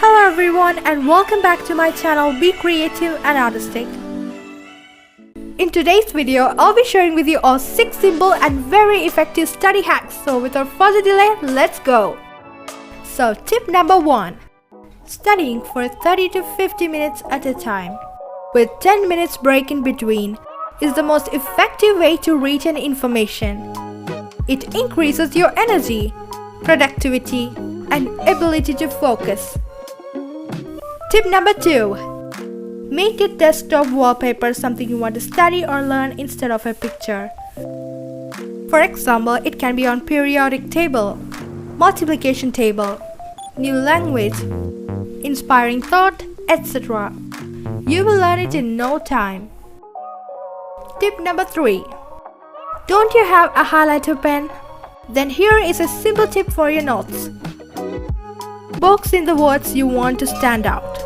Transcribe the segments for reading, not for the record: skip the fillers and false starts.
Hello everyone and welcome back to my channel Be Creative and Artistic. In today's video, I'll be sharing with you all 6 simple and very effective study hacks. So without further delay, let's go. So tip number 1. Studying for 30 to 50 minutes at a time, with 10 minutes break in between, is the most effective way to retain information. It increases your energy, productivity, and ability to focus. Tip number 2. Make your desktop wallpaper something you want to study or learn instead of a picture. For example, it can be on periodic table, multiplication table, new language, inspiring thought, etc. You will learn it in no time. Tip number 3. Don't you have a highlighter pen? Then here is a simple tip for your notes. Box in the words you want to stand out.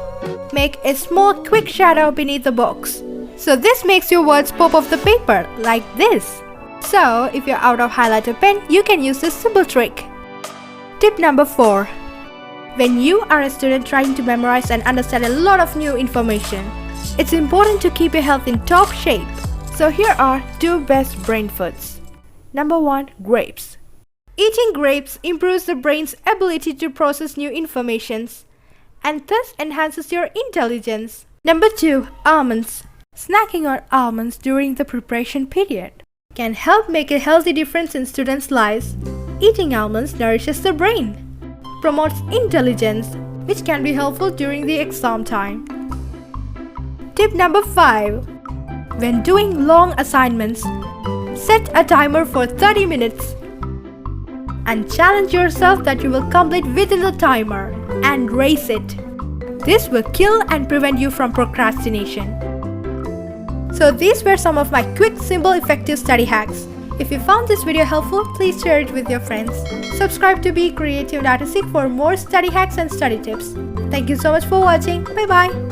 Make a small quick shadow beneath the box. So this makes your words pop off the paper like this. So if you're out of highlighter pen, you can use this simple trick. Tip number 4. When you are a student trying to memorize and understand a lot of new information, it's important to keep your health in top shape. So here are 2 best brain foods. Number 1. Grapes. Eating grapes improves the brain's ability to process new information and thus enhances your intelligence. Number 2. Almonds. Snacking on almonds during the preparation period can help make a healthy difference in students' lives. Eating almonds nourishes the brain, promotes intelligence, which can be helpful during the exam time. Tip number 5. When doing long assignments, set a timer for 30 minutes and challenge yourself that you will complete within the timer and race it. This will kill and prevent you from procrastination. So these were some of my quick, simple, effective study hacks. If you found this video helpful, please share it with your friends. Subscribe to Be Creative and Artistic for more study hacks and study tips. Thank you so much for watching. Bye bye.